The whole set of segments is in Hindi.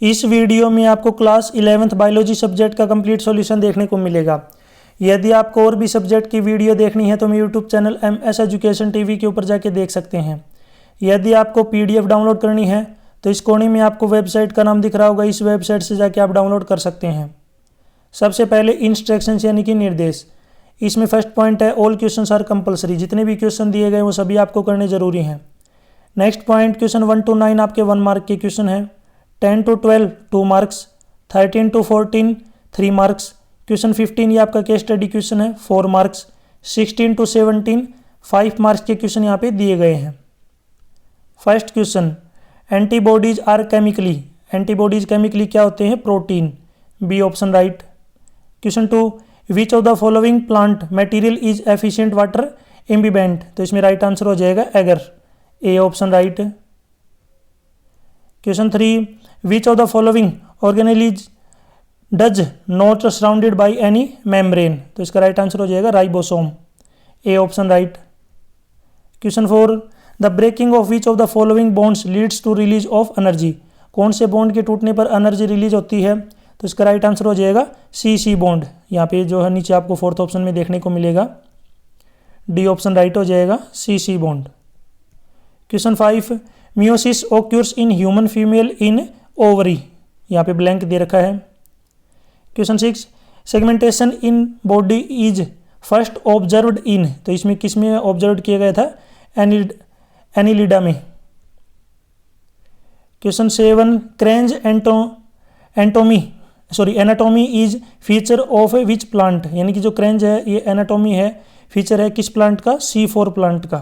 इस वीडियो में आपको क्लास 11th बायोलॉजी सब्जेक्ट का कंप्लीट सॉल्यूशन देखने को मिलेगा। यदि आपको और भी सब्जेक्ट की वीडियो देखनी है तो मैं YouTube channel MS education TV के ऊपर जाके देख सकते हैं। यदि आपको PDF डाउनलोड करनी है तो इस कोने में आपको वेबसाइट का नाम दिख रहा होगा, इस वेबसाइट से जाके आप डाउनलोड कर सकते हैं। सबसे पहले इंस्ट्रक्शंस यानी कि निर्देश। इसमें फर्स्ट पॉइंट है ऑल क्वेश्चंस आर कंपलसरी, जितने भी क्वेश्चन दिए गए वो सभी आपको करने जरूरी हैं। नेक्स्ट पॉइंट, क्वेश्चन 1 to 9 आपके 1 मार्क के क्वेश्चन है, 10 to 12 2 marks, 13 to 14 3 marks, question 15 ये आपका केस स्टडी क्वेश्चन है 4 मार्क्स, 16 to 17 5 मार्क्स के क्वेश्चन यहाँ पे दिए गए हैं। First question, antibodies are chemically, antibodies chemically क्या होते हैं? Protein, B option right. Question 2, which of the following plant material is efficient water imbibent, तो इसमें राइट आंसर हो जाएगा agar, A option right. Question 3, which of the following organelle does not surrounded by any membrane, तो इसका राइट आंसर हो जाएगा ribosome, A option right. Question 4, the breaking of which of the following bonds leads to release of energy, कौन से बॉन्ड के टूटने पर एनर्जी रिलीज होती है, तो इसका राइट आंसर हो जाएगा सी बॉन्ड। यहाँ पे जो है नीचे आपको फोर्थ ऑप्शन में देखने को मिलेगा, डी ऑप्शन राइट हो जाएगा C bond. Question 5, meiosis occurs in human female in ovary, यहाँ पे ब्लैंक दे रखा है। Question 6, segmentation in body is first observed in, तो इसमें किस में ऑब्जर्व किया गया था? एनिलिडा में। Question 7, kranz anatomy is feature of which plant, यानी कि जो क्रेंज है ये एनाटॉमी है, फीचर है किस प्लांट का? C4 प्लांट का।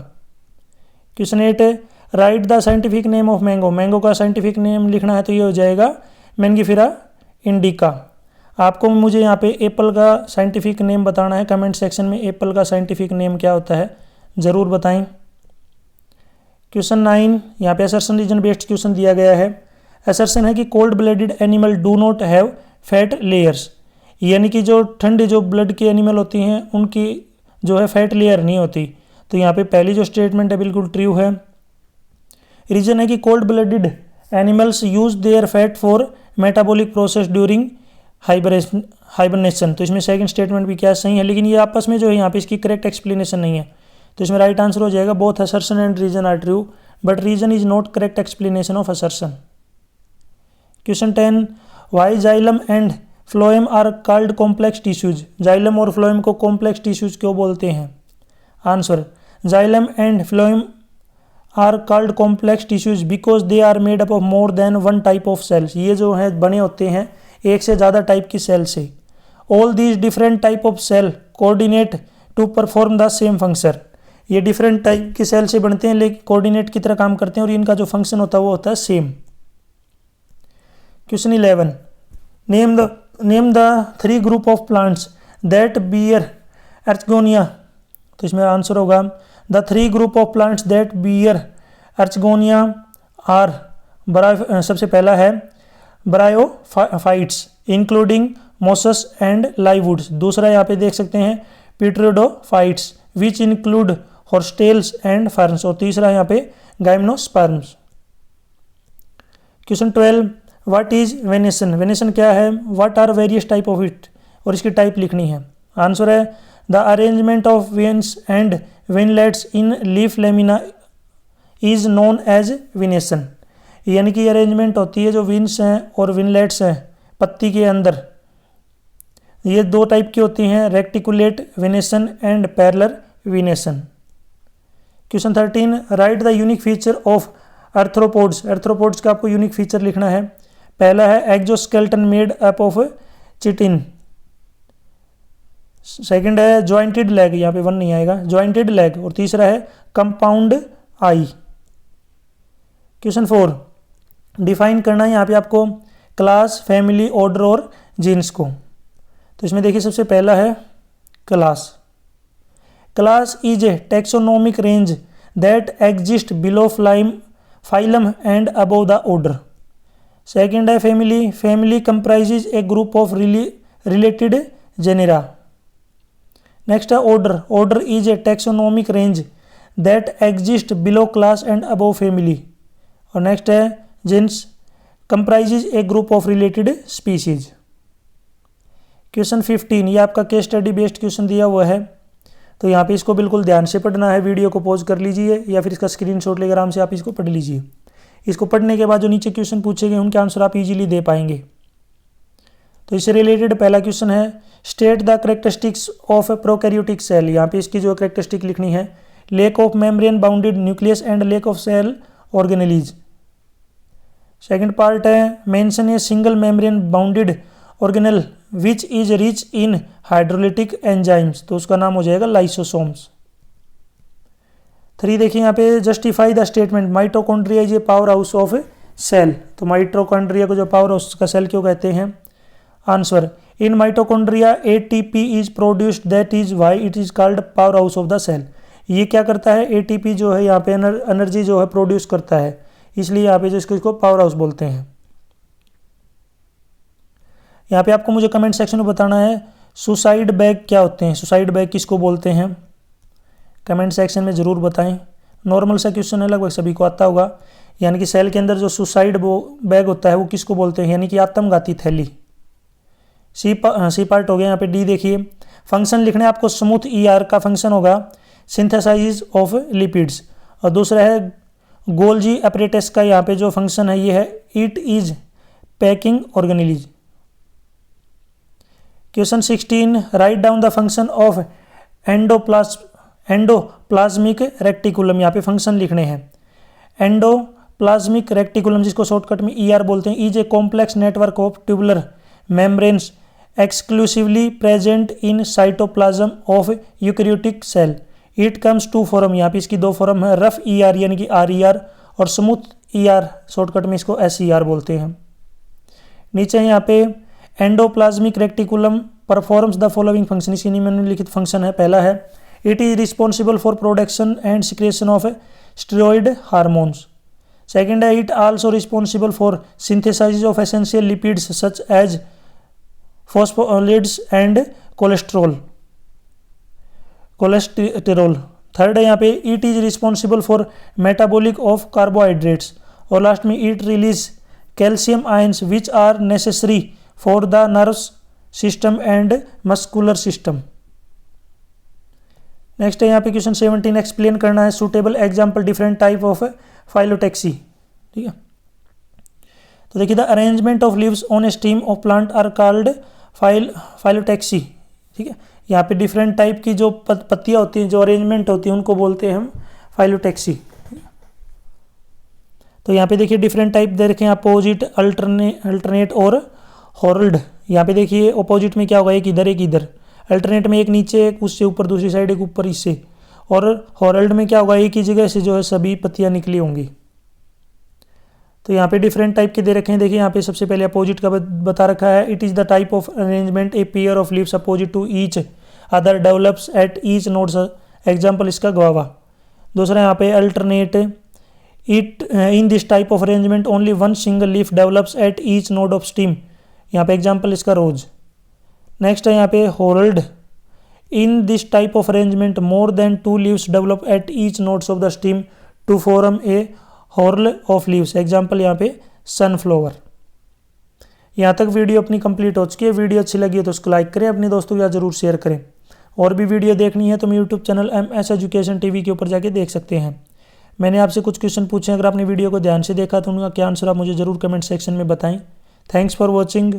Question 8, right the scientific name of mango, mango का साइंटिफिक नेम लिखना है तो ये हो जाएगा मैंगीफेरा इंडिका। आपको मुझे यहाँ पे एप्पल का साइंटिफिक नेम बताना है, कमेंट सेक्शन में एप्पल का साइंटिफिक नेम क्या होता है ज़रूर बताएं। क्वेश्चन 9, यहाँ पे असर्शन रीजन बेस्ड क्वेश्चन दिया गया है। असर्शन है कि cold blooded animal do not have fat layers, यानी कि जो ठंडे जो ब्लड के एनिमल होती हैं उनकी जो है फैट लेयर नहीं होती, तो यहाँ पे पहली जो स्टेटमेंट है बिल्कुल ट्रू है। रीजन है कि cold blooded animals use their fat for metabolic process during hibernation, तो इसमें सेकंड स्टेटमेंट भी क्या सही है, लेकिन ये आपस में जो है यहाँ पे इसकी करेक्ट एक्सप्लेनेशन नहीं है, तो इसमें राइट आंसर हो जाएगा both assertion and reason are true but reason is not correct explanation of assertion. Question 10, why xylem and phloem are called complex tissues, xylem और फ्लोएम को कॉम्प्लेक्स टिश्यूज क्यों बोलते हैं? Answer, xylem and phloem are called complex tissues because they are made up of more than one type of cells, ये जो है बने होते हैं एक से ज़्यादा टाइप की सेल से। All these different type of cell coordinate to perform the same function, ये डिफरेंट टाइप की सेल से बनते हैं लेकिन कोऑर्डिनेट की तरह काम करते हैं और इनका जो फंक्शन होता है वो होता है same. Question 11, name the 3 group of plants that bear archegonia, तो इसमें आंसर होगा the 3 group of plants that bear archegonia are, सबसे पहला है bryophytes including mosses and liverworts, दूसरा यहाँ पे देख सकते हैं pteridophytes which include horsetails and ferns, और तीसरा यहाँ पे gymnosperms. Question 12, what is venation, venation क्या है? What are various type of it, और इसकी टाइप लिखनी है। आंसर है the arrangement of veins and veinlets in leaf lamina is known as venation, यानी कि अरेंजमेंट होती है जो विंस हैं और विनलेट्स हैं पत्ती के अंदर, ये 2 टाइप की होती हैं, reticulate venation and parallel venation. Question 13, write the unique feature of arthropods, arthropods का आपको यूनिक फीचर लिखना है। पहला है exoskeleton made up of chitin, second है जॉइंटेड लेग, यहाँ पे 1 नहीं आएगा, जॉइंटेड लेग, और तीसरा है कंपाउंड आई। क्वेश्चन 4, डिफाइन करना है यहाँ पे आपको क्लास, फैमिली, ऑर्डर और जीन्स को, तो इसमें देखिए सबसे पहला है class. Class is a taxonomic range that exist below phylum and above the order. Second है family, family comprises a group of related genera. Next है order, order is a taxonomic range that exist below class and above family. और नेक्स्ट है genus, comprises a group of related species. Question 15 ये आपका केस स्टडी बेस्ड क्वेश्चन दिया हुआ है, तो यहाँ पे इसको बिल्कुल ध्यान से पढ़ना है। वीडियो को पॉज कर लीजिए या फिर इसका स्क्रीनशॉट लेकर आराम से आप इसको पढ़ लीजिए। इसको पढ़ने के बाद जो नीचे क्वेश्चन पूछे गए उनके आंसर आप इजीली दे पाएंगे। तो इससे रिलेटेड पहला क्वेश्चन है state the characteristics of prokaryotic cell. यहाँ पे इसकी जो करेक्टरिस्टिक लिखनी है lack of membrane bounded nucleus and lack of cell organelles. Second part है mention a single membrane bounded organelle which is rich in hydrolytic enzymes, तो उसका नाम हो जाएगा लाइसोसोम्स। 3 देखिए यहाँ पे justify the statement mitochondria is a powerhouse of cell. तो माइटोकॉन्ड्रिया को जो पावर हाउस का सेल क्यों कहते हैं? Answer in mitochondria ATP is produced that is why it is called powerhouse of the cell. ये क्या करता है? एटीपी जो है यहाँ पे एनर्जी जो है प्रोड्यूस करता है, इसलिए यहाँ पे जो इसको पावर हाउस बोलते हैं। यहाँ पे आपको मुझे कमेंट सेक्शन में बताना है सुसाइड बैग क्या होते हैं, सुसाइड बैग किसको बोलते हैं, कमेंट सेक्शन में ज़रूर बताएं। नॉर्मल सा क्वेश्चन है, लगभग सभी को आता होगा। यानी कि सेल के अंदर जो सुसाइड बैग होता है वो किसको बोलते हैं? यानी कि आत्मघाती थैली। सी पार्ट हो गया। यहाँ पे डी देखिए फंक्शन लिखने आपको स्मूथ ईआर का फंक्शन होगा सिंथेसाइज ऑफ लिपिड्स, और दूसरा है गोल्जी एपरेटस का यहाँ पे जो फंक्शन है ये है it is packing organelles. Question 16 write down the function of endoplasmic reticulum. यहाँ पे फंक्शन लिखने हैं। एंडोप्लाज्मिक रेक्टिकुलम जिसको शॉर्टकट में ईआर बोलते हैं is a complex network of tubular membranes exclusively present in cytoplasm of eukaryotic cell. It comes to form, यहाँ पे इसकी 2 फॉर्म है रफ ईआर यानी कि आरईआर और स्मूथ ईआर शॉर्टकट में इसको एसईआर बोलते हैं। नीचे यहाँ पे endoplasmic reticulum performs the following function, इसकी निम्नलिखित फंक्शन है। पहला है it is responsible for production and secretion of steroid hormones. Second है it also responsible for synthesize of essential lipids such as phospholipids and cholesterol. Third है यहाँ पे it is responsible for metabolic of carbohydrates, और लास्ट में it release calcium ions which are necessary for the nerves system and muscular system. Next है यहाँ पे क्वेश्चन 17 एक्सप्लेन करना है suitable example different type of phyllotaxy. ठीक है, तो देखिए the arrangement of leaves on a stem of plant are called phyllotaxy. ठीक है, यहाँ पे डिफरेंट टाइप की जो पत्तियाँ होती हैं, जो अरेंजमेंट होती है, उनको बोलते हैं हम फाइलोटैक्सी। तो यहाँ पे देखिए डिफरेंट टाइप दे रखे हैं अपोजिट, अल्टरनेट और हॉर्ल्ड। यहाँ पे देखिए अपोजिट में क्या होगा, एक इधर एक इधर, अल्टरनेट में एक नीचे एक उससे ऊपर दूसरी साइड एक ऊपर इससे, और हॉर्ल्ड में क्या होगा, एक ही जगह से जो है सभी पत्तियाँ निकली होंगी। तो यहाँ पे डिफरेंट टाइप के दे रखे हैं। देखिए यहाँ पे सबसे पहले अपोजिट का बता रखा है it is the type of arrangement a pair of leaves opposite to each other develops at each nodes, example इसका गुआवा। दूसरा यहाँ पे alternate it in this type of arrangement only one single leaf develops at each node of stem, यहाँ पे एग्जाम्पल इसका रोज। नेक्स्ट है यहाँ पे whorled in this type of arrangement more than 2 leaves develop at each nodes of the steam to form a whorl of leaves, example यहाँ पे सनफ्लावर। यहाँ तक वीडियो अपनी कंप्लीट हो चुकी है। वीडियो अच्छी लगी है तो उसको लाइक करें, अपने दोस्तों के साथ जरूर शेयर करें। और भी वीडियो देखनी है तो मैं YouTube channel MS education TV के ऊपर जाके देख सकते हैं। मैंने आपसे कुछ क्वेश्चन पूछे, अगर आपने वीडियो को ध्यान से देखा तो उनका क्या आंसर आप मुझे ज़रूर कमेंट सेक्शन में बताएं। Thanks for watching.